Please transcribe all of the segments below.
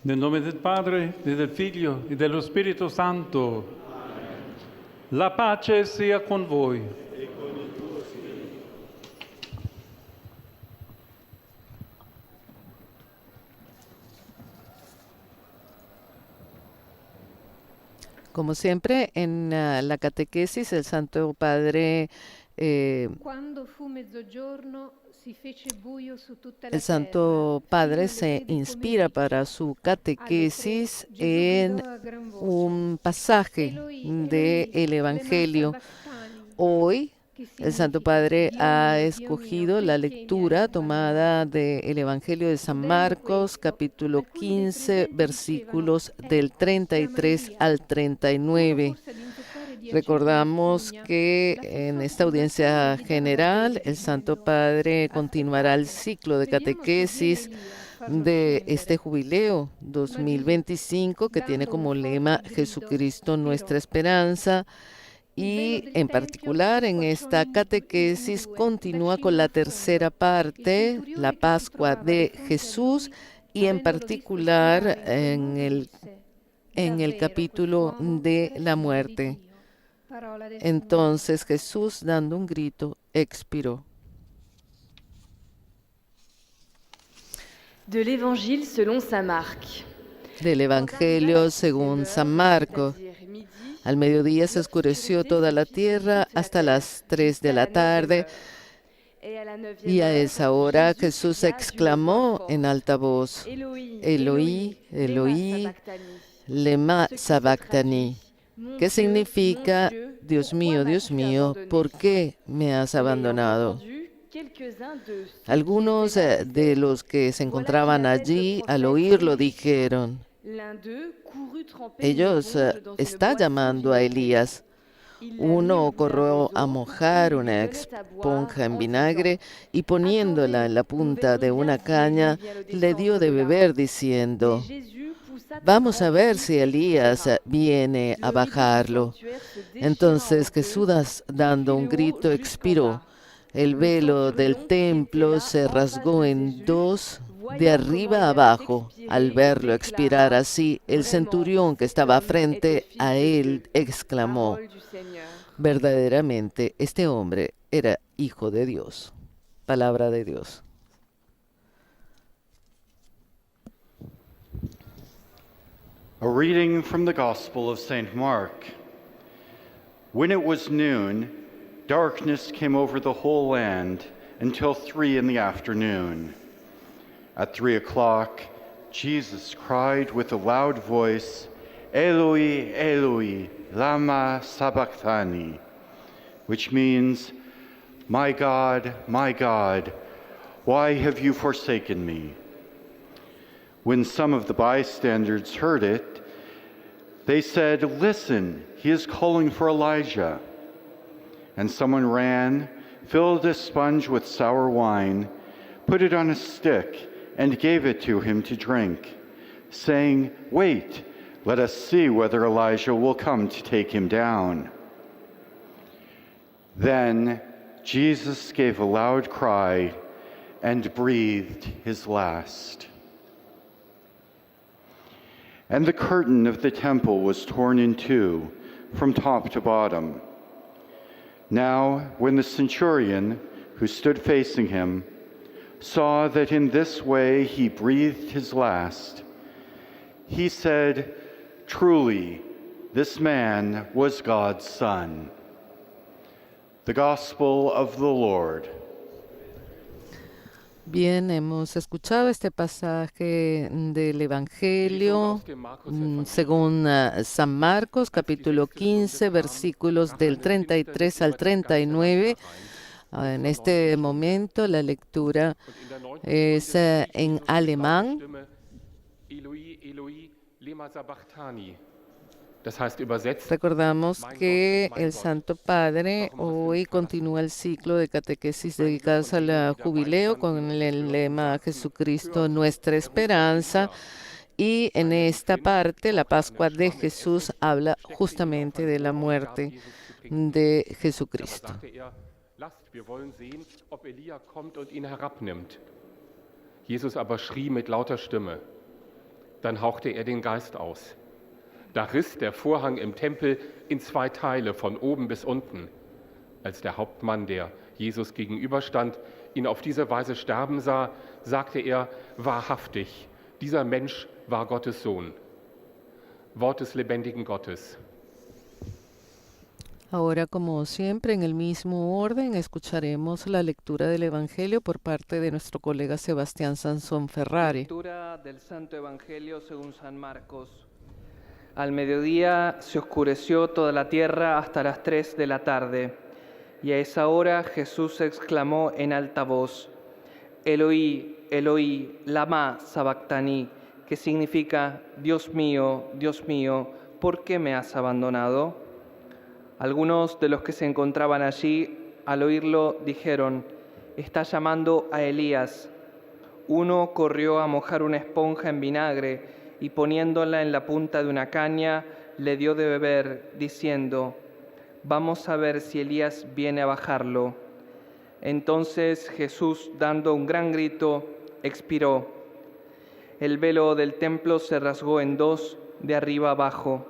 Nel nome del Padre, e del Figlio, e dello Spirito Santo. La pace sia con voi. Como siempre, en la catequesis, el Santo Padre, Quando fu mezzogiorno si fece buio su tutta la el terra. Santo Padre Fino alle se 3 del inspira para pomeriggio. su Alle 3 catequesis Gesù en gridò a gran voce: un pasaje Eloi, del Eloi, lema Evangelio. sabachthani, Hoy, che el Santo significa Padre Dio ha mio, escogido la perché mi hai lectura tomada abbandonato? del Evangelio de San Udendo Marcos, questo, capítulo alcuni dei 15, presenti dicevano: versículos del chiama 33 Elia. al Uno 39. forse ad intoppare di aceto una Recordamos spugna. que La en fissò esta sul bastone e audiencia gli dava da general bere el Santo dicendo: Padre continuará el aspettate, ciclo de vediamo se viene catequesis Elia a farlo de este scendere. jubileo Ma Gesù, 2025 que tiene dando un como lema forte grido, Jesucristo spirò. nuestra esperanza, Il velo y del en tempio si particular en squarciò esta in catequesis due, da continúa con cima la a fondo. tercera Il parte, la centurione che si Pascua trovava di de fronte a Jesús, lui, y en avendolo visto particular spirare in quel modo, disse: en el davvero capítulo quest'uomo de era la figlio di muerte. Dio. Parola del Signore. Entonces Jesús, dando un grito, expiró. De l'Évangile selon saint Marc. Del Evangelio según San Marcos. Al mediodía se oscureció toda la tierra hasta las 3 de la tarde, y a esa hora Jesús exclamó en alta voz: Eloí, Eloí, lema sabachthani, que significa: Dios mío, ¿por qué me has abandonado? Algunos de los que se encontraban allí al oírlo dijeron: ellos está llamando a Elías. Uno corrió a mojar una esponja en vinagre y poniéndola en la punta de una caña le dio de beber diciendo: vamos a ver si Elías viene a bajarlo. Entonces Jesús, dando un grito, expiró. El velo del templo se rasgó en dos de arriba a abajo. Al verlo expirar así, el centurión que estaba frente a él exclamó: verdaderamente este hombre era hijo de Dios. Palabra de Dios. A reading from the Gospel of St. Mark. When it was noon, darkness came over the whole land until 3 in the afternoon. At 3 o'clock, Jesus cried with a loud voice, Eloi, Eloi, lama sabachthani, which means, my God, why have you forsaken me? When some of the bystanders heard it, they said, listen, he is calling for Elijah. And someone ran, filled a sponge with sour wine, put it on a stick, and gave it to him to drink, saying, wait, let us see whether Elijah will come to take him down. Then Jesus gave a loud cry and breathed his last. And the curtain of the temple was torn in two, from top to bottom. Now, when the centurion, who stood facing him, saw that in this way he breathed his last, he said, truly, this man was God's Son. The Gospel of the Lord. Bien, hemos escuchado este pasaje del Evangelio según San Marcos, capítulo 15, versículos del 33 al 39. En este momento la lectura es en alemán. Eloi, Eloi, lema sabachthani. Das heißt übersetzt. Recordamos que el Santo Padre hoy continúa el ciclo de catequesis dedicadas al jubileo con el lema Jesucristo nuestra esperanza, y en esta parte la Pascua de Jesús habla justamente de la muerte de Jesucristo. Lasst, wir wollen sehen, ob Elia kommt und ihn herabnimmt. Jesus aber schrie mit lauter Stimme. Dann hauchte er den Geist aus. Da riss der Vorhang im Tempel in 2 Teile, von oben bis unten. Als der Hauptmann, der Jesus gegenüberstand, ihn auf diese Weise sterben sah, sagte er, wahrhaftig, dieser Mensch war Gottes Sohn. Wort des lebendigen Gottes. Ahora, como siempre, en el mismo orden, escucharemos la lectura del Evangelio por parte de nuestro colega Sebastián Sansón Ferrari. Lectura del Santo Evangelio según San Marcos. Al mediodía se oscureció toda la tierra hasta las 3 de la tarde, y a esa hora Jesús exclamó en alta voz, Eloí, Eloí, lama sabactani, que significa, Dios mío, ¿por qué me has abandonado? Algunos de los que se encontraban allí, al oírlo, dijeron, está llamando a Elías. Uno corrió a mojar una esponja en vinagre y poniéndola en la punta de una caña, le dio de beber, diciendo, vamos a ver si Elías viene a bajarlo. Entonces Jesús, dando un gran grito, expiró. El velo del templo se rasgó en 2, de arriba abajo.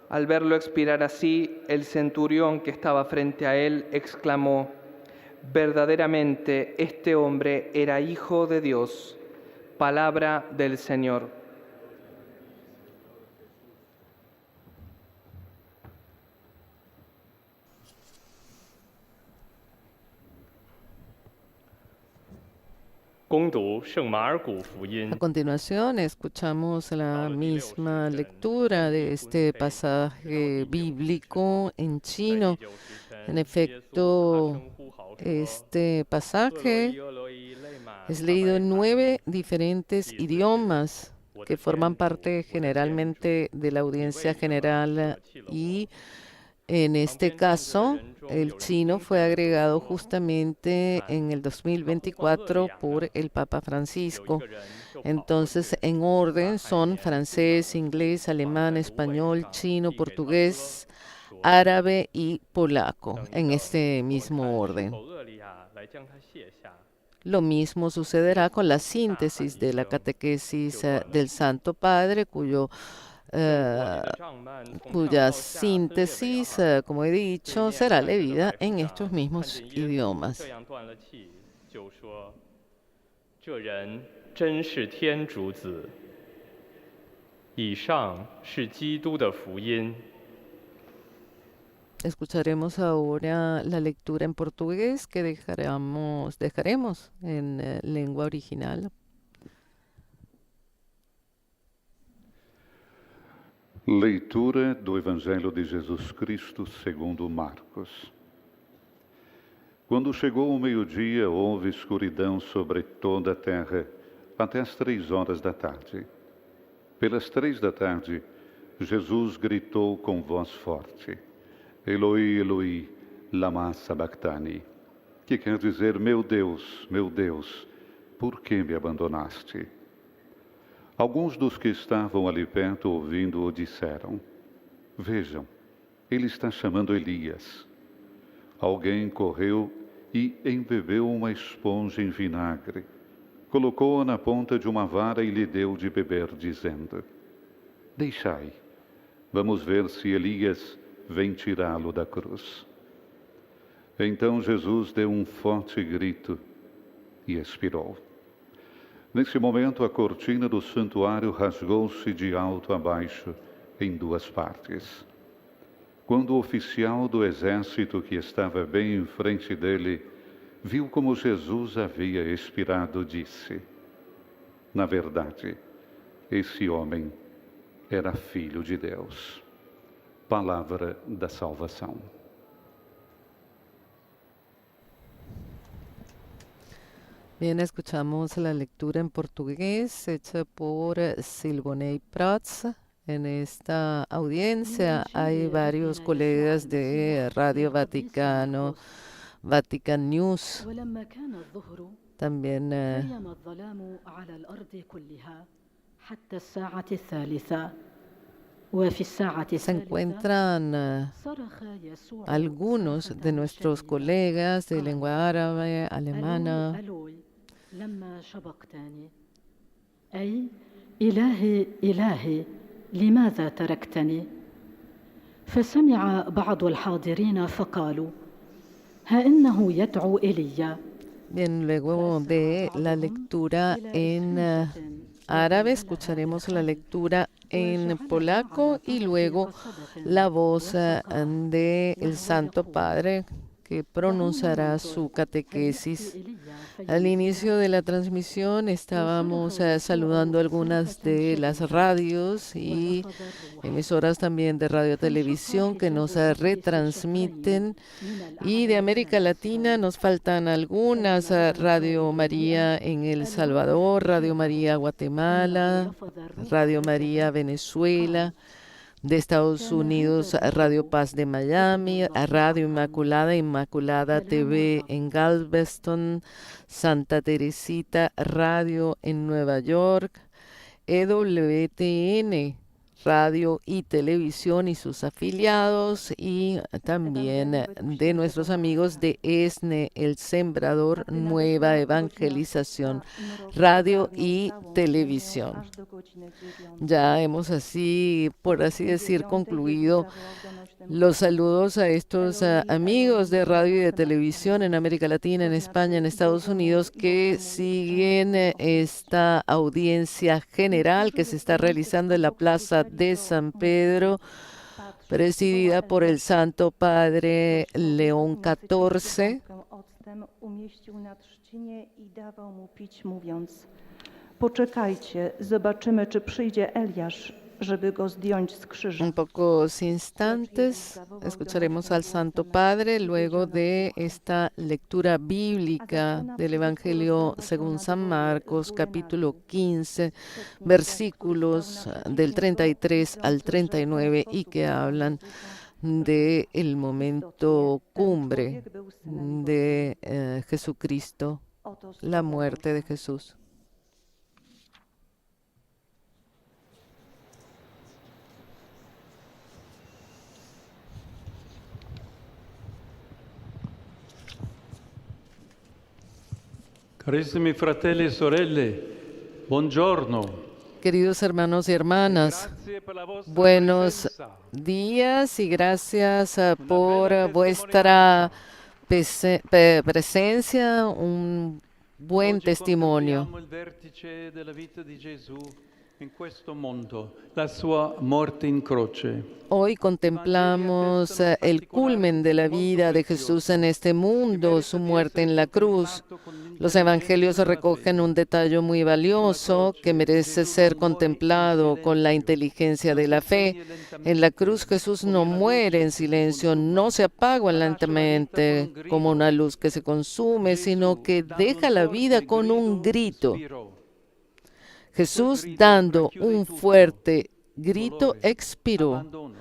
Al verlo expirar así, el centurión que estaba frente a él exclamó, verdaderamente este hombre era hijo de Dios. Palabra del Señor. A continuación, escuchamos la misma lectura de este pasaje bíblico en chino. En efecto, este pasaje es leído en 9 diferentes idiomas que forman parte generalmente de la audiencia general y en este caso, el chino fue agregado justamente en el 2024 por el Papa Francisco. Entonces, en orden son francés, inglés, alemán, español, chino, portugués, árabe y polaco, en este mismo orden. Lo mismo sucederá con la síntesis de la catequesis del Santo Padre, cuya síntesis, como he dicho, será leída en estos mismos idiomas. Escucharemos ahora la lectura en portugués que dejaremos en lengua original. Leitura do Evangelho de Jesus Cristo segundo Marcos. Quando chegou o meio-dia, houve escuridão sobre toda a terra, até as 3 horas da tarde. Pelas 3 da tarde, Jesus gritou com voz forte, Eloi, Eloi, lama sabactani, que quer dizer, meu Deus, por que me abandonaste? Alguns dos que estavam ali perto ouvindo-o disseram, vejam, ele está chamando Elias. Alguém correu e embebeu uma esponja em vinagre, colocou-a na ponta de uma vara e lhe deu de beber, dizendo, deixai, vamos ver se Elias vem tirá-lo da cruz. Então Jesus deu um forte grito e expirou. Nesse momento, a cortina do santuário rasgou-se de alto a baixo, em 2 partes. Quando o oficial do exército que estava bem em frente dele viu como Jesus havia expirado, disse, na verdade, esse homem era filho de Deus. Palavra da salvação. Bien, escuchamos la lectura en portugués hecha por Silvonei Prats. En esta audiencia hay varios colegas de Radio Vaticano, Vatican News. También se encuentran algunos de nuestros colegas de lengua árabe, alemana. لما شبقتني أي إلهي إلهي لماذا تركتني؟ فسمع بعض الحاضرين فقالوا ها إنه يدعو إيليا. Bien, luego de la lectura en árabe, escucharemos la lectura en polaco y luego la voz del Santo Padre que pronunciará su catequesis. Al inicio de la transmisión estábamos saludando algunas de las radios y emisoras también de radio televisión que nos retransmiten, y de América Latina nos faltan algunas: Radio María en El Salvador, Radio María Guatemala, Radio María Venezuela. De Estados Unidos, Radio Paz de Miami, Radio Inmaculada, Inmaculada TV en Galveston, Santa Teresita Radio en Nueva York, EWTN Radio y Televisión y sus afiliados, y también de nuestros amigos de ESNE, El Sembrador, Nueva Evangelización, Radio y Televisión. Ya hemos así, por así decir, concluido los saludos a estos amigos de radio y de televisión en América Latina, en España, en Estados Unidos, que siguen esta audiencia general que se está realizando en la Plaza de San Pedro, presidida por el Santo Padre León XIV. Poczekajcie, zobaczymy, czy przyjdzie Eliasz, żeby go zdjąć z krzyża. En pocos instantes escucharemos al Santo Padre luego de esta lectura bíblica del Evangelio según San Marcos, capítulo 15, versículos del 33 al 39, y que hablan de el momento cumbre de Jesucristo, la muerte de Jesús. Carissimi fratelli e sorelle, buongiorno. Queridos hermanos y hermanas, buenos días y gracias por vuestra presencia, un buen testimonio. Hoy contemplamos el culmen de la vida de Jesús en este mundo, su muerte en la cruz. Los evangelios recogen un detalle muy valioso que merece ser contemplado con la inteligencia de la fe. En la cruz Jesús no muere en silencio, no se apaga lentamente como una luz que se consume, sino que deja la vida con un grito. Jesús, dando un fuerte grito, expiró.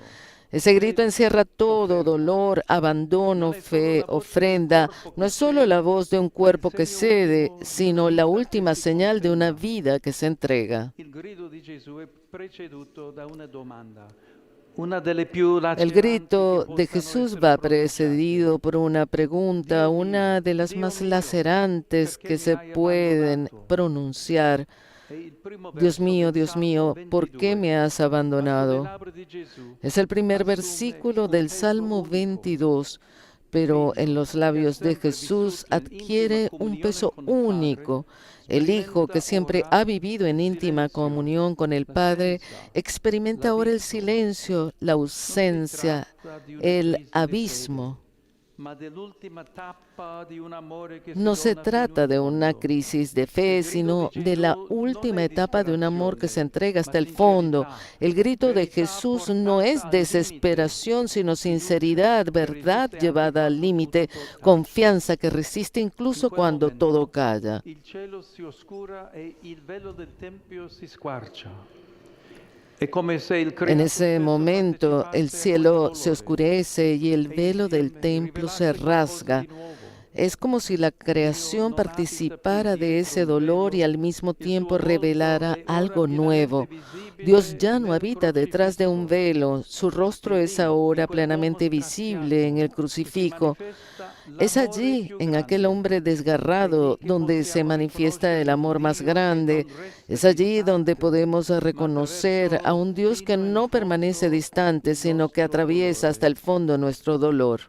Ese grito encierra todo: dolor, abandono, fe, ofrenda. No es solo la voz de un cuerpo que cede, sino la última señal de una vida que se entrega. El grito de Jesús va precedido por una pregunta, una de las más lacerantes que se pueden pronunciar. Dios mío, ¿por qué me has abandonado? Es el primer versículo del Salmo 22, pero en los labios de Jesús adquiere un peso único. El Hijo, que siempre ha vivido en íntima comunión con el Padre, experimenta ahora el silencio, la ausencia, el abismo. No se trata de una crisis de fe, sino de la última etapa de un amor que se entrega hasta el fondo. El grito de Jesús no es desesperación, sino sinceridad, verdad llevada al límite, confianza que resiste incluso cuando todo calla. En ese momento el cielo se oscurece y el velo del templo se rasga. Es como si la creación participara de ese dolor y al mismo tiempo revelara algo nuevo. Dios ya no habita detrás de un velo, su rostro es ahora plenamente visible en el crucifijo. Es allí, en aquel hombre desgarrado, donde se manifiesta el amor más grande. Es allí donde podemos reconocer a un Dios que no permanece distante, sino que atraviesa hasta el fondo nuestro dolor.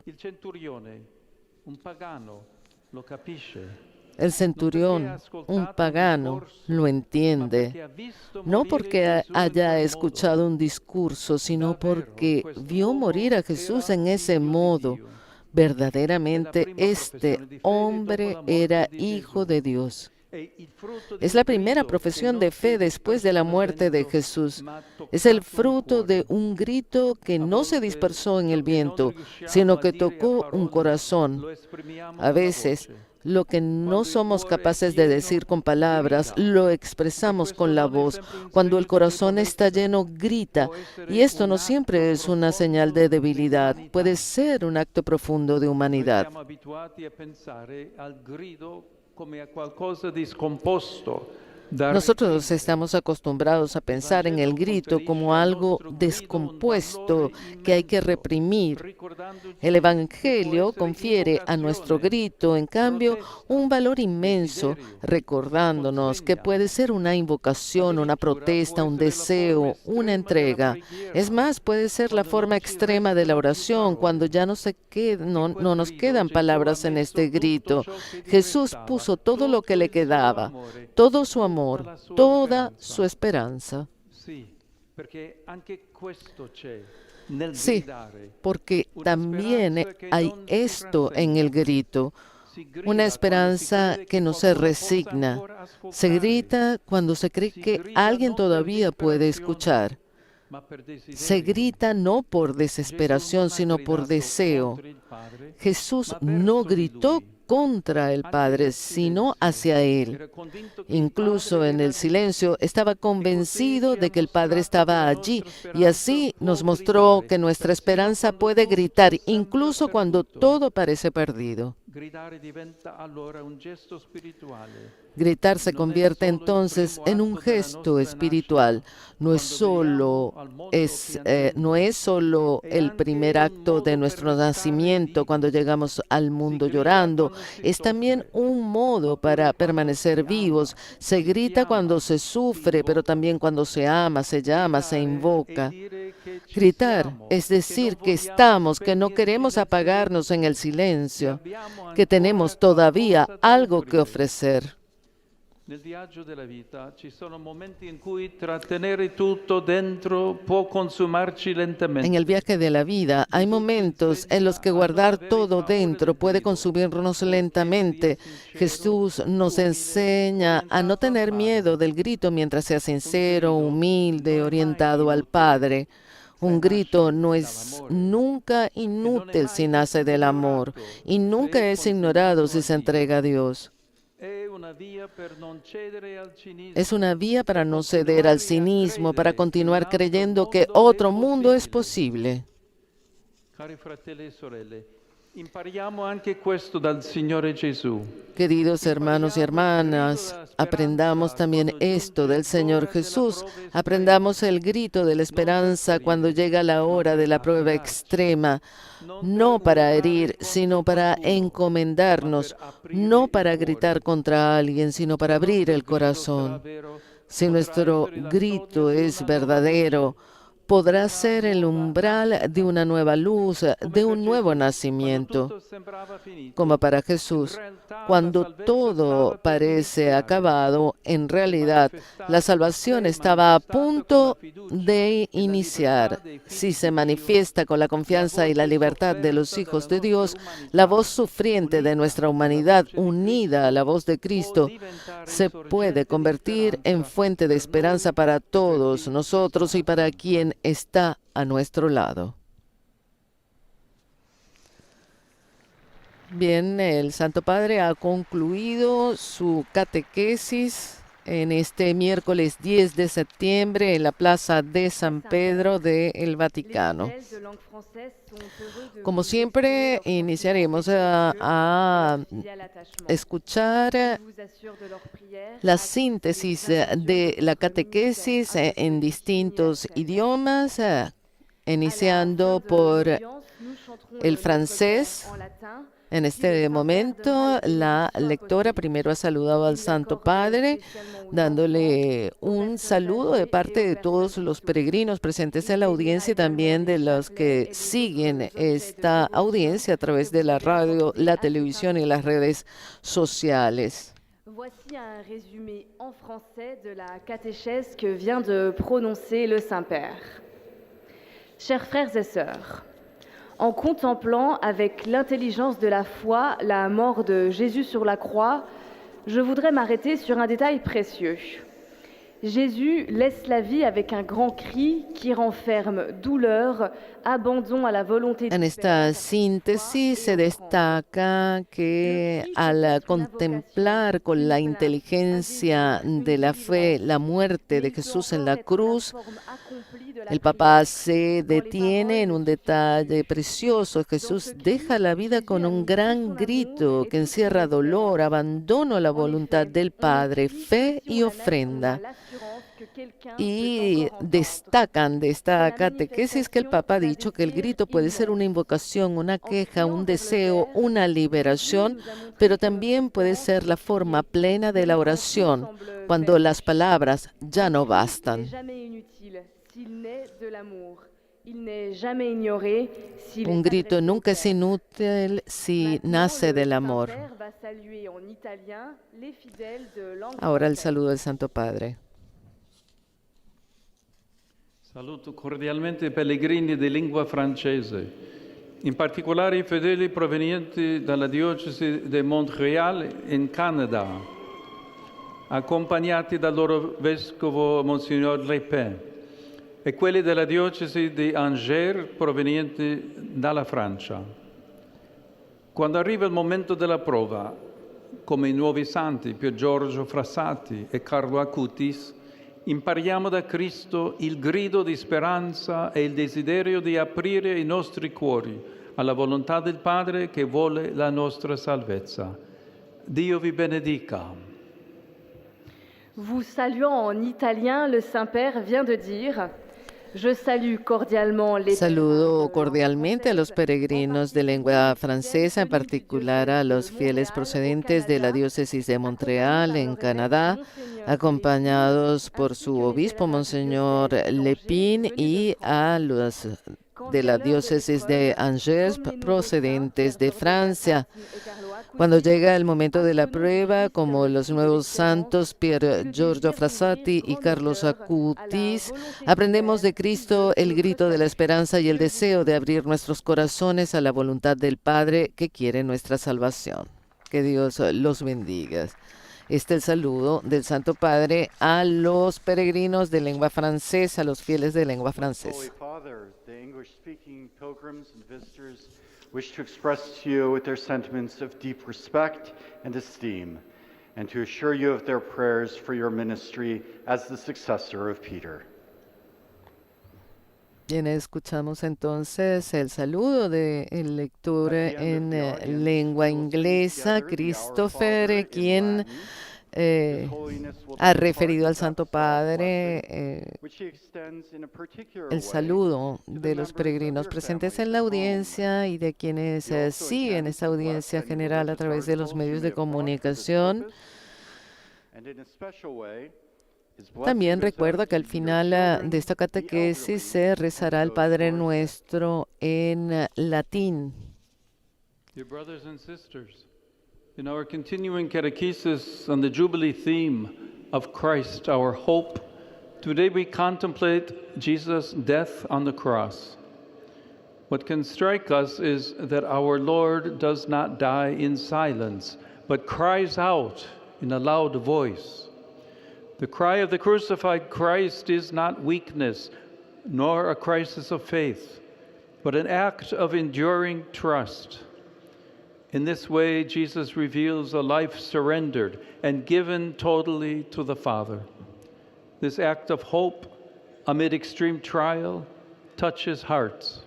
El centurión, un pagano, lo entiende, no porque haya escuchado un discurso, sino porque vio morir a Jesús en ese modo. Verdaderamente este hombre era hijo de Dios. Es la primera profesión de fe después de la muerte de Jesús. Es el fruto de un grito que no se dispersó en el viento, sino que tocó un corazón. A veces, lo que no somos capaces de decir con palabras, lo expresamos con la voz. Cuando el corazón está lleno, grita. Y esto no siempre es una señal de debilidad. Puede ser un acto profundo de humanidad. Nosotros estamos acostumbrados a pensar en el grito como algo descompuesto que hay que reprimir. El Evangelio confiere a nuestro grito, en cambio, un valor inmenso, recordándonos que puede ser una invocación, una protesta, un deseo, una entrega. Es más, puede ser la forma extrema de la oración, cuando ya no nos quedan palabras en este grito. Jesús puso todo lo que le quedaba, todo su amor, toda su esperanza. Sí, porque también hay esto en el grito, una esperanza que no se resigna. Se grita cuando se cree que alguien todavía puede escuchar. Se grita no por desesperación, sino por deseo. Jesús no gritó contra el Padre, sino hacia Él. Incluso en el silencio estaba convencido de que el Padre estaba allí, y así nos mostró que nuestra esperanza puede gritar incluso cuando todo parece perdido. Gritar se convierte entonces en un gesto espiritual. No es solo el primer acto de nuestro nacimiento cuando llegamos al mundo llorando. Es también un modo para permanecer vivos. Se grita cuando se sufre, pero también cuando se ama, se llama, se invoca. Gritar es decir que estamos, que no queremos apagarnos en el silencio, que tenemos todavía algo que ofrecer. Nel viaggio della vita ci sono momenti in cui trattenere tutto dentro può consumarci lentamente. En el viaje de la vida hay momentos en los que guardar todo dentro puede consumirnos lentamente. Jesús nos enseña a no tener miedo del grito mientras sea sincero, humilde, orientado al Padre. Un grito no es nunca inútil si nace del amor y nunca es ignorado si se entrega a Dios. Es una vía para no ceder al cinismo, para continuar creyendo que otro mundo es posible. Cari fratelli e sorelle, impariamo anche questo dal Signore Gesù. Queridos hermanos y hermanas, aprendamos también esto del Señor Jesús. Aprendamos el grito de la esperanza cuando llega la hora de la prueba extrema, no para herir, sino para encomendarnos, no para gritar contra alguien, sino para abrir el corazón. Si nuestro grito es verdadero, podrá ser el umbral de una nueva luz, de un nuevo nacimiento. Como para Jesús, cuando todo parece acabado, en realidad la salvación estaba a punto de iniciar. Si se manifiesta con la confianza y la libertad de los hijos de Dios, la voz sufriente de nuestra humanidad, unida a la voz de Cristo, se puede convertir en fuente de esperanza para todos nosotros y para quien está a nuestro lado. Bien, el Santo Padre ha concluido su catequesis en este miércoles 10 de septiembre en la Plaza de San Pedro del Vaticano. Como siempre, iniciaremos a escuchar la síntesis de la catequesis en distintos idiomas, iniciando por el francés. En este momento, la lectora primero ha saludado al Santo Padre, dándole un saludo de parte de todos los peregrinos presentes en la audiencia y también de los que siguen esta audiencia a través de la radio, la televisión y las redes sociales. Voici un résumé en français de la catéchèse que vient de prononcer le Saint-Père. Chers frères et sœurs, en contemplant avec l'intelligence de la foi la mort de Jésus sur la croix, je voudrais m'arrêter sur un détail précieux. Jésus laisse la vie avec un grand cri qui renferme douleur, abandon à la volonté de En esta síntesis se destaca que al contemplar con la inteligencia de la fe la muerte de Jesús en la cruz, el Papa se detiene en un detalle precioso. Jesús deja la vida con un gran grito que encierra dolor, abandono a la voluntad del Padre, fe y ofrenda. Y destacan de esta catequesis que el Papa ha dicho que el grito puede ser una invocación, una queja, un deseo, una liberación, pero también puede ser la forma plena de la oración, cuando las palabras ya no bastan. Un grito nunca es inútil si nace del amor. Ahora el saludo del Santo Padre. Saluto cordialmente i pellegrini di lingua francese, in particolare i fedeli provenienti dalla diocesi di Montréal in Canada, accompagnati dal loro vescovo Monsignor Lepin, e quelli della diocesi di Angers provenienti dalla Francia. Quando arriva il momento della prova, come i nuovi santi Pier Giorgio Frassati e Carlo Acutis, impariamo da Cristo il grido di speranza e il desiderio di aprire i nostri cuori alla volontà del Padre che vuole la nostra salvezza. Dio vi benedica. Vous saluant en italien, le Saint-Père vient de dire: Je salue cordialement les Saludo cordialmente a los peregrinos de lengua francesa, en particular a los fieles procedentes de la diócesis de Montreal, en Canadá, acompañados por su obispo, Monseñor Lepin, y a los de la diócesis de Angers, procedentes de Francia. Cuando llega el momento de la prueba, como los nuevos santos Pier Giorgio Frassati y Carlos Acutis, aprendemos de Cristo el grito de la esperanza y el deseo de abrir nuestros corazones a la voluntad del Padre que quiere nuestra salvación. Que Dios los bendiga. Este es el saludo del Santo Padre a los peregrinos de lengua francesa, a los fieles de lengua francesa. Wish to express to you their sentiments of deep respect and esteem, and to assure you of their prayers for your ministry as the successor of Peter. Bien, escuchamos entonces el saludo del lector en lengua inglesa, Christopher, quien ha referido al Santo Padre el saludo de los peregrinos presentes en la audiencia y de quienes siguen esta audiencia general a través de los medios de comunicación. También recuerda que al final de esta catequesis se rezará el Padre Nuestro en latín. Dear brothers and sisters, in our continuing catechesis on the Jubilee theme of Christ, our hope, today we contemplate Jesus' death on the cross. What can strike us is that our Lord does not die in silence, but cries out in a loud voice. The cry of the crucified Christ is not weakness, nor a crisis of faith, but an act of enduring trust. In this way, Jesus reveals a life surrendered and given totally to the Father. This act of hope amid extreme trial touches hearts.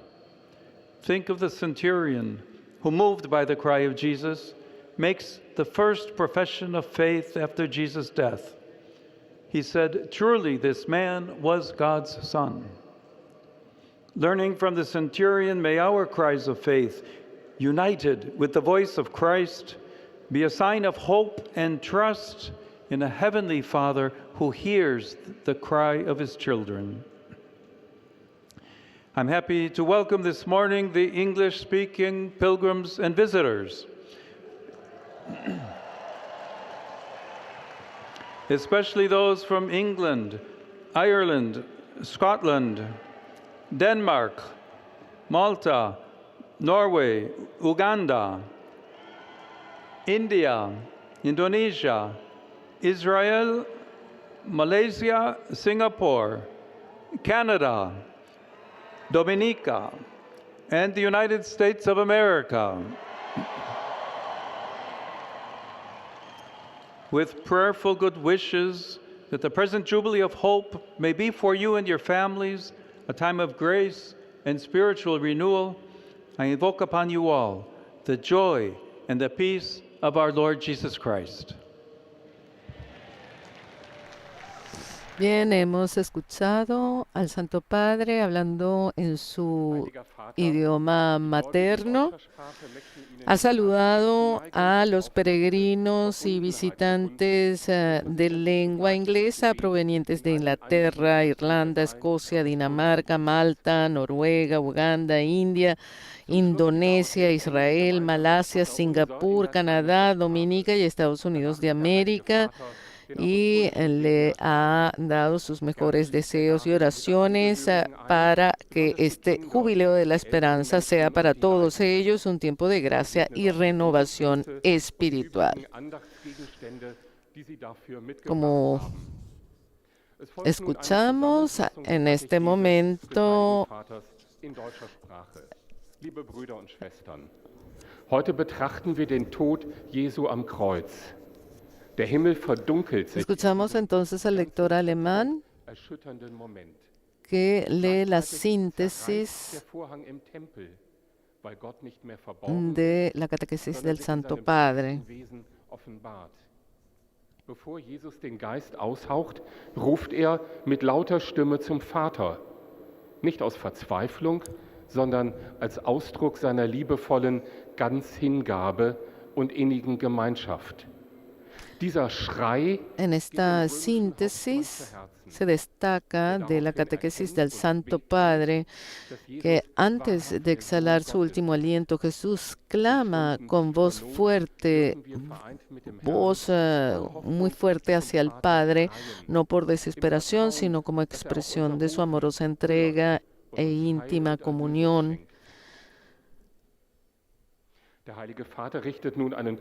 Think of the centurion who, moved by the cry of Jesus, makes the first profession of faith after Jesus' death. He said, "Truly, this man was God's Son." Learning from the centurion, may our cries of faith, united with the voice of Christ, be a sign of hope and trust in a heavenly Father who hears the cry of his children. I'm happy to welcome this morning the English-speaking pilgrims and visitors, especially those from England, Ireland, Scotland, Denmark, Malta, Norway, Uganda, India, Indonesia, Israel, Malaysia, Singapore, Canada, Dominica, and the United States of America. With prayerful good wishes that the present Jubilee of Hope may be for you and your families a time of grace and spiritual renewal, I invoke upon you all the joy and the peace of our Lord Jesus Christ. Bien, hemos escuchado al Santo Padre hablando en su idioma materno. Ha saludado a los peregrinos y visitantes de lengua inglesa provenientes de Inglaterra, Irlanda, Escocia, Dinamarca, Malta, Noruega, Uganda, India, Indonesia, Israel, Malasia, Singapur, Canadá, Dominica y Estados Unidos de América. Y le ha dado sus mejores deseos y oraciones para que este jubileo de la esperanza sea para todos ellos un tiempo de gracia y renovación espiritual. Como escuchamos en este momento, Heute betrachten wir den Tod Jesu am Kreuz. Der Himmel verdunkelt sich. Escuchamos entonces al lector alemán que lee la síntesis de la catequesis del Santo Padre. Bevor Jesus den Geist aushaucht, ruft mit lauter Stimme zum Vater. Nicht aus Verzweiflung, sondern als Ausdruck seiner liebevollen Ganzhingabe und innigen Gemeinschaft. En esta síntesis se destaca de la catequesis del Santo Padre que antes de exhalar su último aliento, Jesús clama con voz fuerte, muy fuerte hacia el Padre, no por desesperación, sino como expresión de su amorosa entrega e íntima comunión.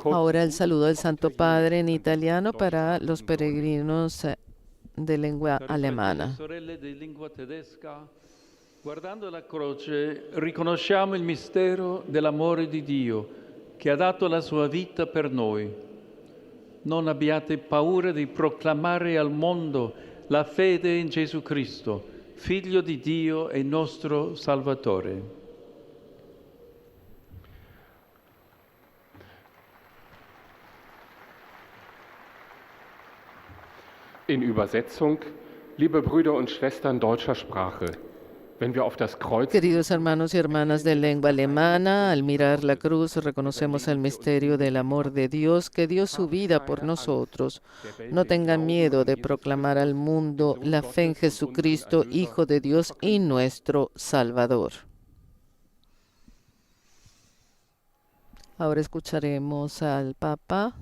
Ahora el saludo del Santo Padre en italiano para los peregrinos de lengua alemana. Guardando la croce, riconosciamo il mistero dell'amore di Dio che ha dato la sua vita per noi. Non abbiate paura di proclamare al mondo la fede in Gesù Cristo, Figlio di Dio e nostro Salvatore. In Übersetzung, liebe Brüder und Schwestern deutscher Sprache, wenn wir auf das Kreuz... Queridos hermanos y hermanas de lengua alemana, al mirar la cruz reconocemos el misterio del amor de Dios que dio su vida por nosotros. No tengan miedo de proclamar al mundo la fe en Jesucristo, Hijo de Dios y nuestro Salvador. Ahora escucharemos al Papa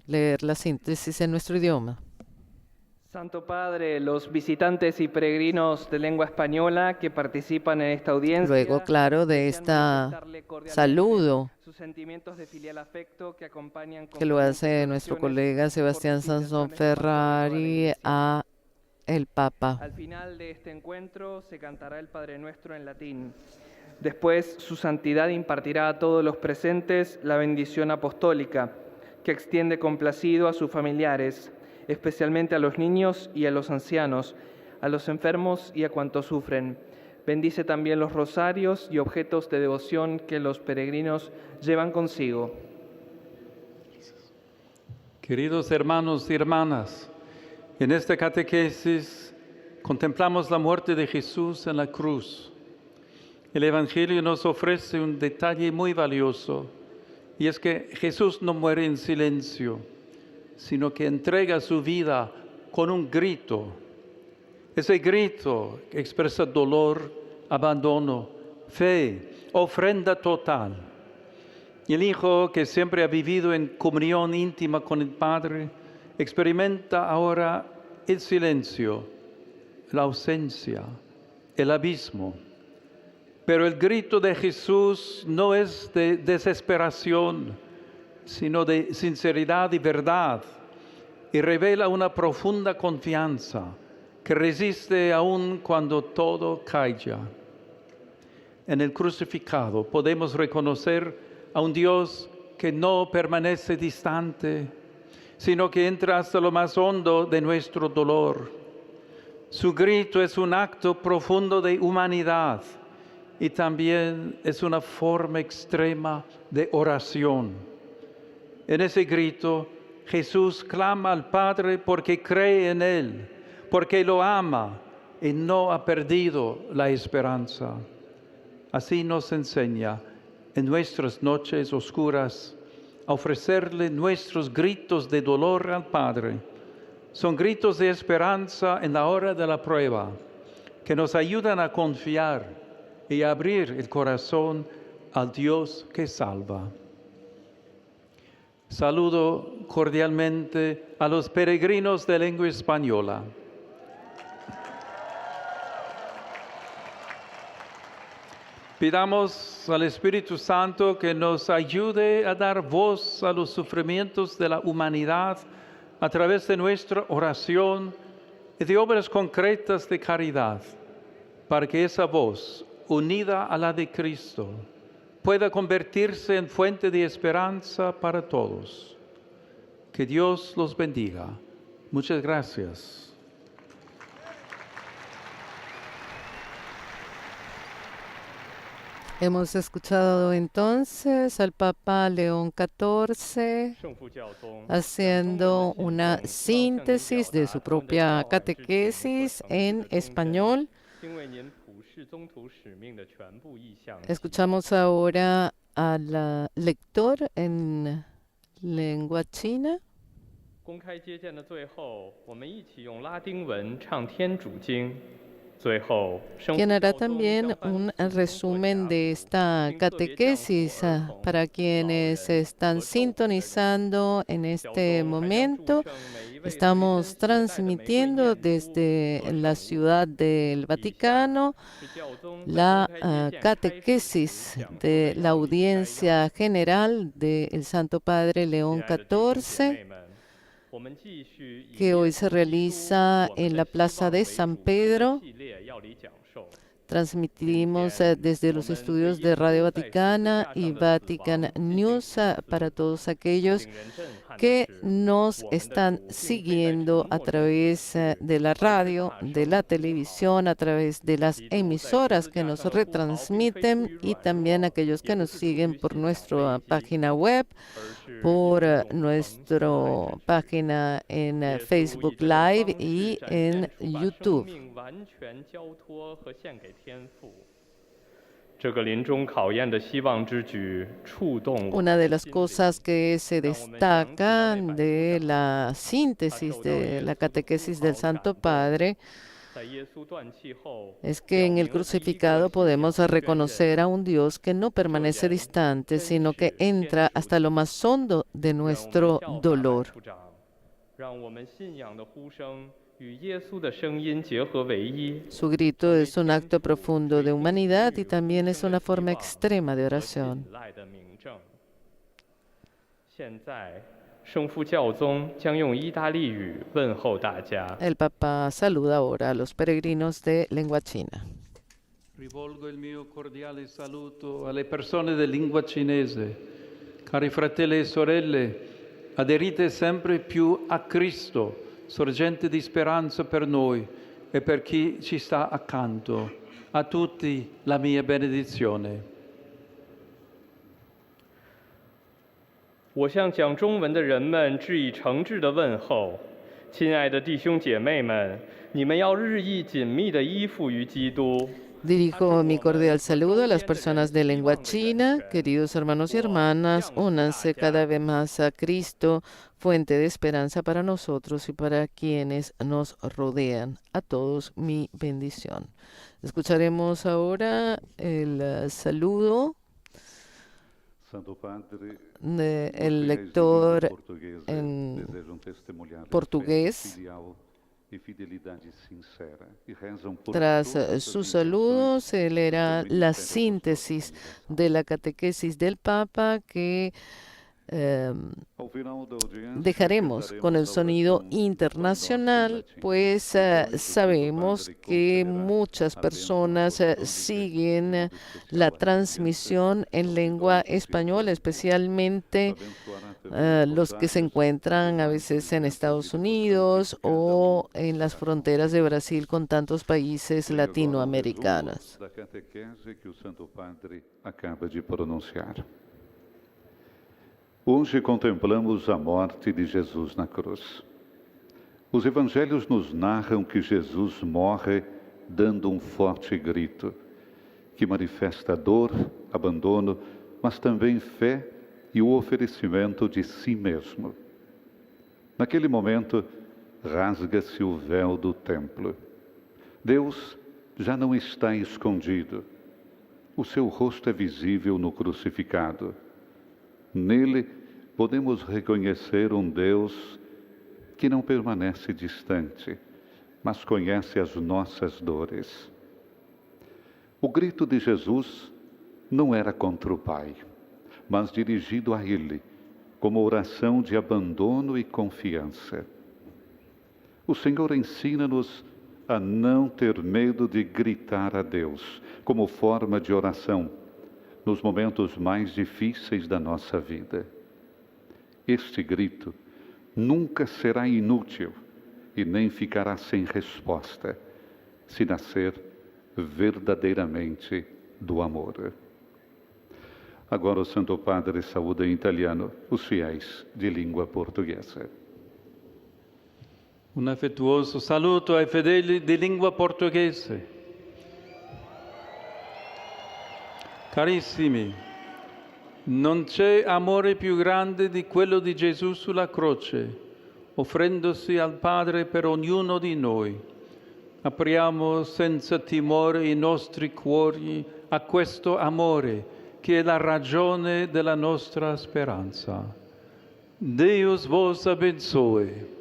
leer la síntesis en nuestro idioma. Santo Padre, los visitantes y peregrinos de lengua española que participan en esta audiencia. Luego, claro, de este saludo que lo hace nuestro colega Sebastián Sansón Ferrari a el Papa. Al final de este encuentro se cantará el Padre Nuestro en latín. Después, su santidad impartirá a todos los presentes la bendición apostólica, que extiende complacido a sus familiares, especialmente a los niños y a los ancianos, a los enfermos y a cuantos sufren. Bendice también los rosarios y objetos de devoción que los peregrinos llevan consigo. Queridos hermanos y hermanas, en esta catequesis contemplamos la muerte de Jesús en la cruz. El Evangelio nos ofrece un detalle muy valioso, y es que Jesús no muere en silencio, sino que entrega su vida con un grito. Ese grito expresa dolor, abandono, fe, ofrenda total. Y el Hijo, que siempre ha vivido en comunión íntima con el Padre, experimenta ahora el silencio, la ausencia, el abismo. Pero el grito de Jesús no es de desesperación, sino de sinceridad y verdad, y revela una profunda confianza que resiste aún cuando todo calla. En el crucificado podemos reconocer a un Dios que no permanece distante, sino que entra hasta lo más hondo de nuestro dolor. Su grito es un acto profundo de humanidad y también es una forma extrema de oración. En ese grito, Jesús clama al Padre porque cree en Él, porque lo ama y no ha perdido la esperanza. Así nos enseña en nuestras noches oscuras a ofrecerle nuestros gritos de dolor al Padre. Son gritos de esperanza en la hora de la prueba, que nos ayudan a confiar y abrir el corazón al Dios que salva. Saludo cordialmente a los peregrinos de lengua española. Pidamos al Espíritu Santo que nos ayude a dar voz a los sufrimientos de la humanidad a través de nuestra oración y de obras concretas de caridad, para que esa voz, unida a la de Cristo, pueda convertirse en fuente de esperanza para todos. Que Dios los bendiga. Muchas gracias. Hemos escuchado entonces al Papa León XIV haciendo una síntesis de su propia catequesis en español. Escuchamos ahora al lector en lengua china. Quien hará también un resumen de esta catequesis para quienes se están sintonizando en este momento. Estamos transmitiendo desde la Ciudad del Vaticano la catequesis de la Audiencia General del Santo Padre León XIV, que hoy se realiza en la Plaza de San Pedro. Transmitimos desde los estudios de Radio Vaticana y Vatican News para todos aquellos que nos están siguiendo a través de la radio, de la televisión, a través de las emisoras que nos retransmiten y también aquellos que nos siguen por nuestra página web, por nuestra página en Facebook Live y en YouTube. Una de las cosas que se destacan de la síntesis de la catequesis del Santo Padre es que en el crucificado podemos reconocer a un Dios que no permanece distante, sino que entra hasta lo más hondo de nuestro dolor. Su grito es un acto profundo de humanidad y también es una forma extrema de oración. El Papa saluda ahora a los peregrinos de lengua china. Rivolgo il mio cordiale saluto alle persone di lingua cinese. Cari fratelli e sorelle, aderite sempre più a Cristo, sorgente di speranza per noi e per chi ci sta accanto. A tutti la mia benedizione. 我向讲中文的人们致以诚挚的问候，亲爱的弟兄姐妹们，你们要日益紧密地依附于基督。 Dirijo mi cordial saludo a las personas de lengua china. Queridos hermanos y hermanas, únanse cada vez más a Cristo, fuente de esperanza para nosotros y para quienes nos rodean. A todos mi bendición. Escucharemos ahora el saludo del lector en portugués. Tras su saludo se leerá la síntesis de la catequesis del Papa que dejaremos con el sonido internacional, pues sabemos que muchas personas siguen la transmisión en lengua española, especialmente los que se encuentran a veces en Estados Unidos o en las fronteras de Brasil con tantos países latinoamericanos. Hoje contemplamos a morte de Jesus na cruz. Os evangelhos nos narram que Jesus morre dando forte grito, que manifesta dor, abandono, mas também fé e o oferecimento de si mesmo. Naquele momento, rasga-se o véu do templo. Deus já não está escondido. O seu rosto é visível no crucificado. Nele, podemos reconhecer Deus que não permanece distante, mas conhece as nossas dores. O grito de Jesus não era contra o Pai, mas dirigido a Ele, como oração de abandono e confiança. O Senhor ensina-nos a não ter medo de gritar a Deus, como forma de oração, nos momentos mais difíceis da nossa vida. Este grito nunca será inútil e nem ficará sem resposta, se nascer verdadeiramente do amor. Agora o Santo Padre saúda em italiano os fiéis de língua portuguesa. Un affettuoso saluto ai fedeli di lingua portoghese. Carissimi, non c'è amore più grande di quello di Gesù sulla croce, offrendosi al Padre per ognuno di noi. Apriamo senza timore i nostri cuori a questo amore, che è la ragione della nostra speranza. Deus vos abençoe.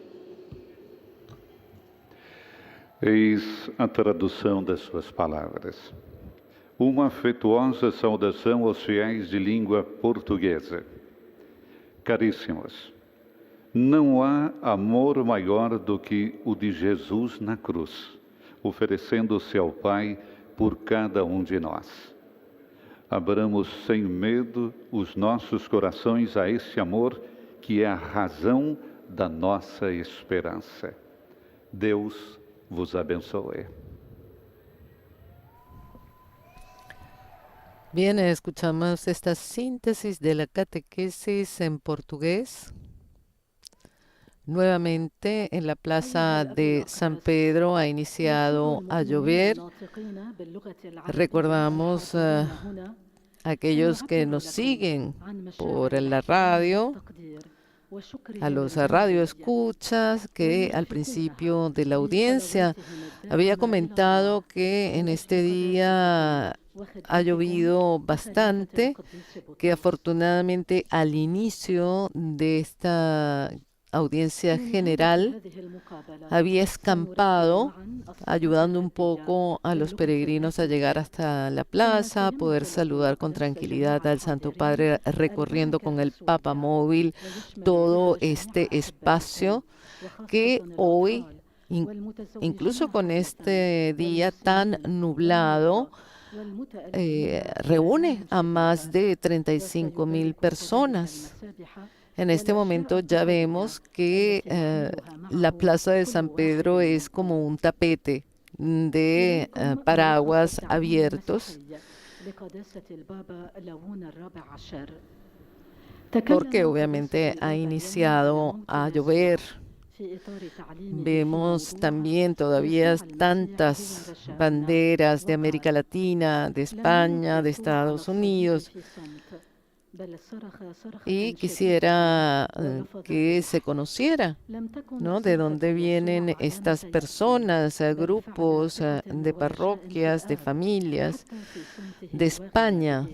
Eis a tradução das suas palavras. Uma afetuosa saudação aos fiéis de língua portuguesa. Caríssimos, não há amor maior do que o de Jesus na cruz, oferecendo-se ao Pai por cada um de nós. Abramos sem medo os nossos corações a esse amor que é a razão da nossa esperança. Deus vos abençoe. Bien, escuchamos esta síntesis de la catequesis en portugués. Nuevamente en la plaza de San Pedro ha iniciado a llover. Recordamos a aquellos que nos siguen por la radio, a los radioescuchas que al principio de la audiencia había comentado que en este día ha llovido bastante, que afortunadamente al inicio de esta audiencia general había escampado, ayudando un poco a los peregrinos a llegar hasta la plaza, poder saludar con tranquilidad al Santo Padre recorriendo con el Papa móvil todo este espacio que hoy, incluso con este día tan nublado, reúne a más de 35,000 personas. En este momento ya vemos que la Plaza de San Pedro es como un tapete de paraguas abiertos, porque obviamente ha iniciado a llover. Vemos también todavía tantas banderas de América Latina, de España, de Estados Unidos. Y quisiera que se conociera, ¿no?, de dónde vienen estas personas, grupos de parroquias, de familias, de España.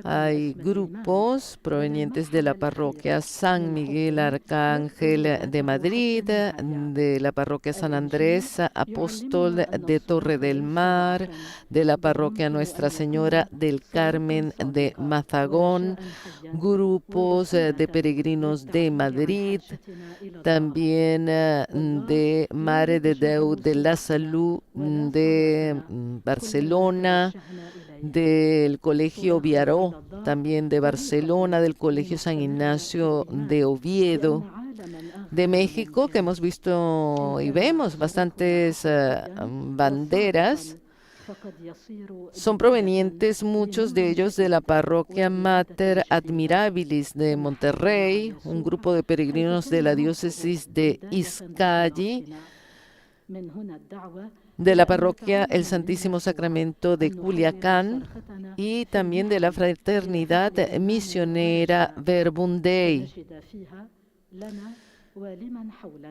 Hay grupos provenientes de la parroquia San Miguel Arcángel de Madrid, de la parroquia San Andrés Apóstol de Torre del Mar, de la parroquia Nuestra Señora del Carmen de Mazagón, grupos de peregrinos de Madrid, también de Mare de Déu de la Salud de Barcelona, del Colegio Viaró, también de Barcelona, del Colegio San Ignacio de Oviedo, de México, que hemos visto y vemos bastantes banderas. Son provenientes muchos de ellos de la parroquia Mater Admirabilis de Monterrey, un grupo de peregrinos de la diócesis de Izcalli, de la parroquia El Santísimo Sacramento de Culiacán y también de la Fraternidad Misionera Verbum Dei.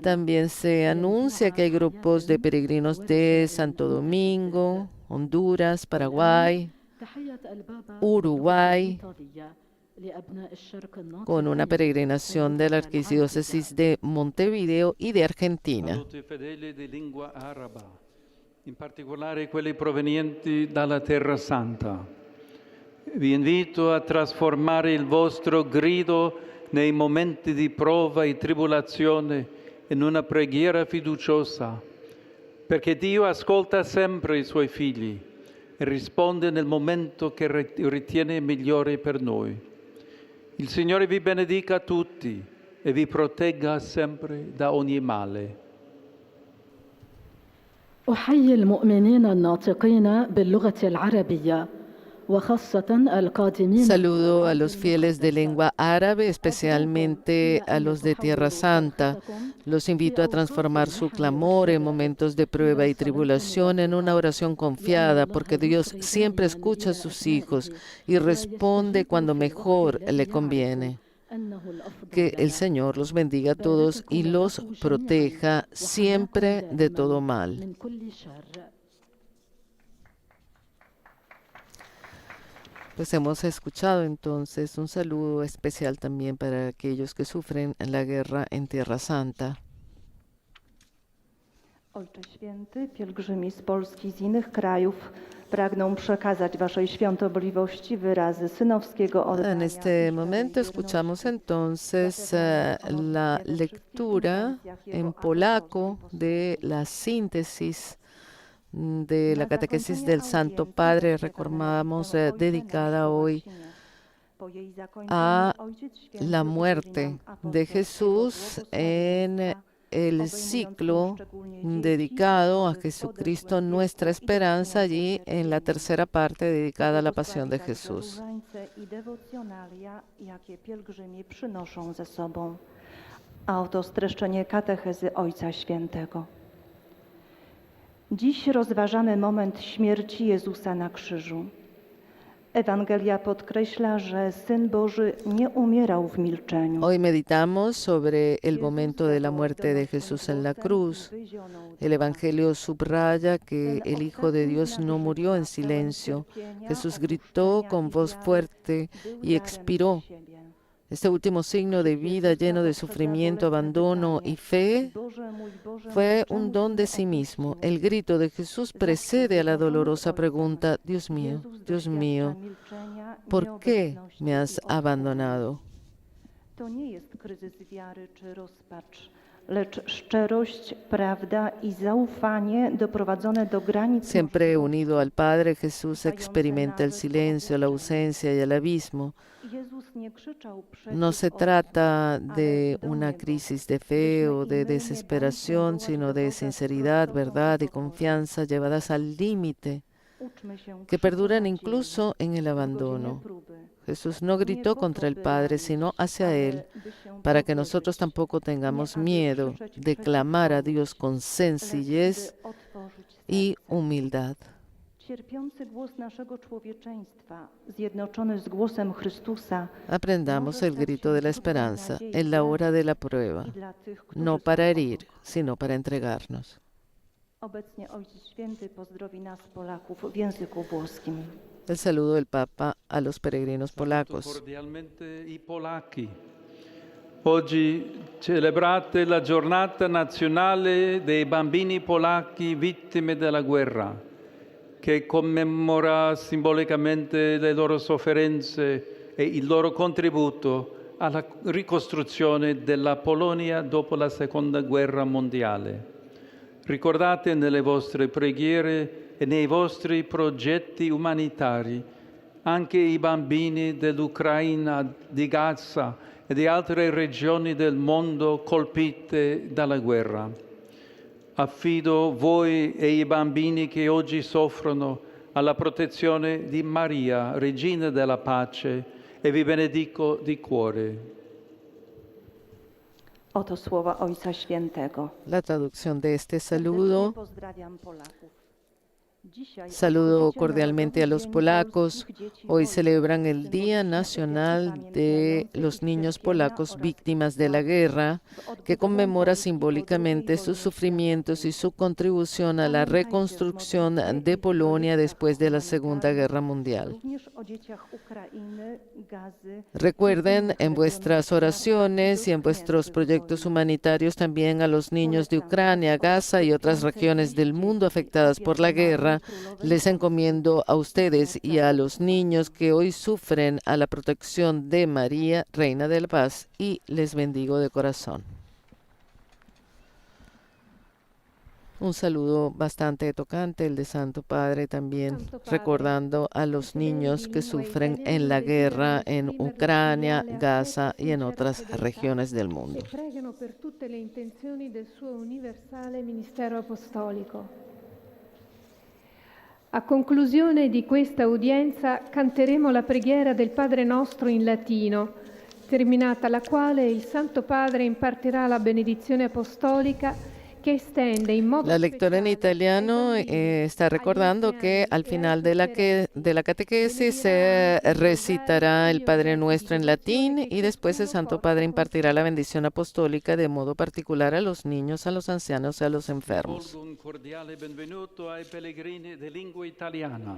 También se anuncia que hay grupos de peregrinos de Santo Domingo, Honduras, Paraguay, Uruguay, con una peregrinación de la Arquidiócesis de Montevideo y de Argentina. In particolare quelli provenienti dalla Terra Santa. Vi invito a trasformare il vostro grido nei momenti di prova e tribolazione in una preghiera fiduciosa, perché Dio ascolta sempre i suoi figli e risponde nel momento che ritiene migliore per noi. Il Signore vi benedica tutti e vi protegga sempre da ogni male. أحيي المؤمنين الناطقين باللغة العربية وخاصة القادمين. Saludo a los fieles de lengua árabe, especialmente a los de Tierra Santa. Los invito a transformar su clamor en momentos de prueba y tribulación en una oración confiada, porque Dios siempre escucha a sus hijos y responde cuando mejor le conviene. Que el Señor los bendiga a todos y los proteja siempre de todo mal. Pues hemos escuchado entonces un saludo especial también para aquellos que sufren la guerra en Tierra Santa. Ojcze Święty, pielgrzymi z Polski i z innych krajów pragną przekazać Waszej świątobliwości wyrazy synowskiego oddania. En este momento escuchamos entonces la lectura en polaco de la síntesis de la catequesis del Santo Padre. Recordamos dedicada hoy a la muerte de Jesús en el ciclo dedicado a Jesucristo, nuestra esperanza, allí en la tercera parte dedicada a la pasión de Jesús. A oto streszczenie katechezy Ojca Świętego. Dziś rozważamy moment śmierci Jezusa na krzyżu. Ewangelia podkreśla, że Syn Boży nie umierał w milczeniu. Hoy meditamos sobre el momento de la muerte de Jesús en la cruz. El Evangelio subraya que el Hijo de Dios no murió en silencio. Jesús gritó con voz fuerte y expiró. Este último signo de vida lleno de sufrimiento, abandono y fe fue un don de sí mismo. El grito de Jesús precede a la dolorosa pregunta: Dios mío, ¿por qué me has abandonado? To nie jest kryzys wiary czy rozpacz, lecz szczerość, prawda i zaufanie doprowadzone do granic. Siempre unido al Padre, Jesús experimenta el silencio, la ausencia y el abismo. Jezus nie krzyczał przecież No se od trata ale de do una niego. crisis de fe o de desesperación, sino de sinceridad, verdad y confianza llevadas al límite, Uczmy się que perduran przytułać incluso en el Jego w abandono. godzinie próby. Jesús no gritó contra el Padre, sino hacia Él, para que nosotros tampoco tengamos miedo de clamar a Dios con sencillez y humildad. Cierpiący głos naszego człowieczeństwa, zjednoczony z głosem Chrystusa, Aprendamos el grito de la esperanza en la hora de la prueba, i dla tych, którzy no para są herir, obok. sino para entregarnos. Obecnie Ojciec Święty pozdrowi nas, Polaków, w języku włoskim. El saludo del Papa a los peregrinos Saluto polacos. cordialmente i polacchi. Oggi celebrate la giornata nazionale dei bambini polacchi vittime della guerra, che commemora simbolicamente le loro sofferenze e il loro contributo alla ricostruzione della Polonia dopo la Seconda Guerra Mondiale. Ricordate nelle vostre preghiere e nei vostri progetti umanitari anche i bambini dell'Ucraina, di Gaza e di altre regioni del mondo colpite dalla guerra. Affido voi e i bambini che oggi soffrono alla protezione di Maria, Regina della Pace, e vi benedico di cuore. Oto słowa Ojca Świętego. La traducción de este saludo. Pozdrawiam Polaków. Dzisiaj Saludo obchodzicie cordialmente a los Narodowy Dzień polacos. Polskich Dzieci Hoy Wojny. celebran el Día Jednocześnie Nacional ofiary de pamiętające los ich Niños cierpienia Polacos oraz víctimas de la guerra, que conmemora simbólicamente sus sufrimientos y su contribución a la reconstrucción de Polonia después de la Segunda Guerra Mundial. Również o dzieciach Ukrainy, Gazy, Recuerden en vuestras oraciones y en vuestros proyectos humanitarios también a los niños de Ucrania, Gaza y otras regiones del mundo afectadas por la guerra. Les encomiendo a ustedes y a los niños que hoy sufren a la protección de María, Reina de la Paz, y les bendigo de corazón. Un saludo bastante tocante, el de Santo Padre también, Santo Padre, recordando a los fedeli niños di que lingua sufren italiana en la guerra desiderano en esprimerle Ucrania, cordiale Gaza affetto y en sincera otras fedeltà regiones del mundo. e pregano per tutte le intenzioni del suo universale ministero apostolico. A conclusione di questa udienza canteremo la preghiera del Padre nostro in latino, terminata la quale il Santo Padre impartirà la benedizione apostolica que extiende in modo La lectora en speciale italiano ai bambini, está recordando agli que anziani al e final ai de la catequesis se recitará el Padre Nuestro en latín y después el Santo Padre impartirá la bendición apostólica de modo particular a los niños, a los ancianos y a los enfermos. Rivolgo un cordiale benvenuto ai pellegrini di lingua italiana.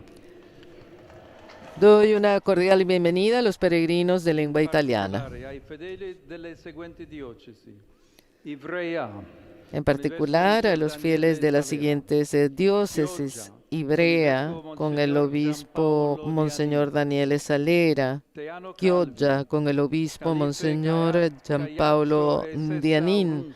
Doy una cordial bienvenida a los peregrinos de lengua italiana, Particolare ai fedeli delle seguenti diocesi: Ivrea, en particular a los fieles de las siguientes diócesis: Ivrea, con el obispo Monseñor Daniele Salera; Chioggia, con el obispo Monseñor Giampaolo Dianin;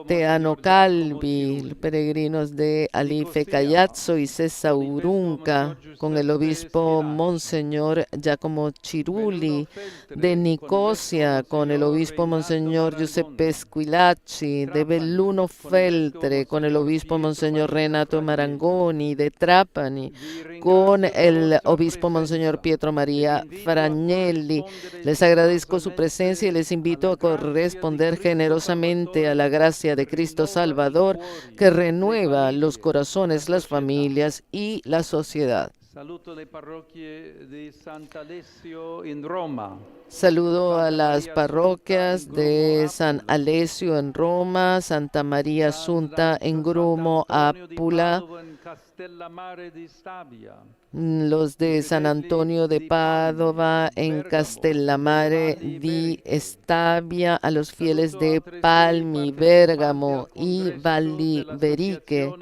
Teano Calvi, los peregrinos de Alife Caiazzo y Sessa Urunca, con el obispo Monseñor Giacomo Cirulli; de Nicosia, con el obispo Monseñor Giuseppe Squilacci; de Belluno Feltre, con el obispo Monseñor Renato Marangoni; de Trapani, con el obispo Monseñor Pietro María Fragnelli. Les agradezco su presencia y les invito a corresponder generosamente a la gracia de Cristo Salvador, que renueva los corazones, las familias y la sociedad. Saluto le parroquie di Sant'Alessio in Roma. Saludo a las parroquias de San Alessio en Roma, Santa María Assunta en Grumo, Apula, Castellammare di Stabia. los de San Antonio de Padova en Castellammare di Stabia, a los fieles de Palmi, Bérgamo y Valli Beriche.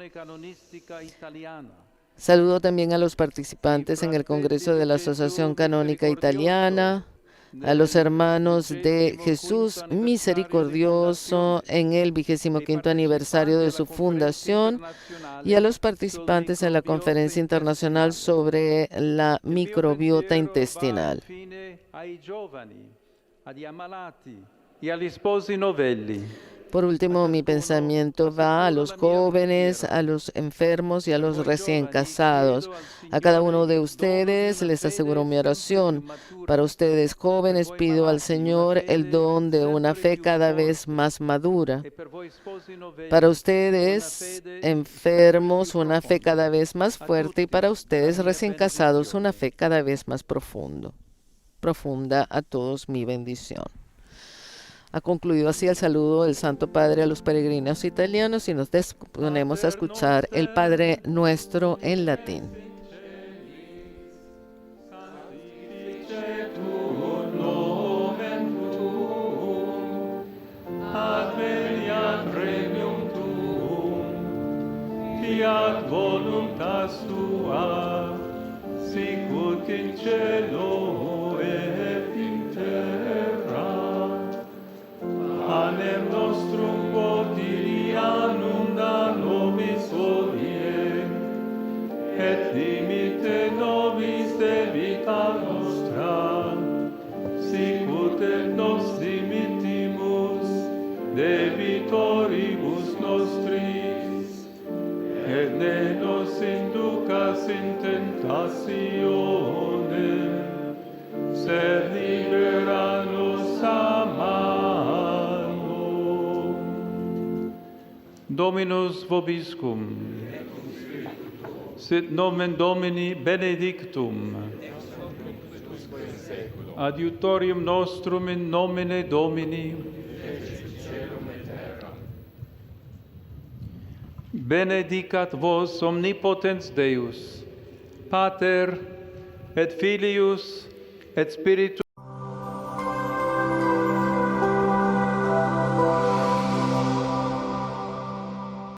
Saludo también a los participantes en el Congreso de la Asociación Canónica Italiana, a los hermanos de Jesús Misericordioso en el 25º aniversario de su fundación y a los participantes en la Conferencia Internacional sobre la Microbiota Intestinal. Por último, mi pensamiento va a los jóvenes, a los enfermos y a los recién casados. A cada uno de ustedes les aseguro mi oración. Para ustedes, jóvenes, pido al Señor el don de una fe cada vez más madura. Para ustedes, enfermos, una fe cada vez más fuerte. Y para ustedes, recién casados, una fe cada vez más profunda. A todos mi bendición. Ha concluido así el saludo del Santo Padre a los peregrinos italianos y nos disponemos a escuchar el Padre Nuestro en latín. Fiat voluntas tua, sicut in cielo et in terra. Panem nostrum quotidianum da nobis hodie, et dimite nobis debita nostra, sicut et nos dimittimus debitoribus nostris, et ne nos inducas in tentationem, sed libera nos a malo. Dominus vobiscum. Sit nomen Domini benedictum. Adiutorium nostrum in nomine Domini. Benedicat vos omnipotens Deus, Pater et Filius et Spiritus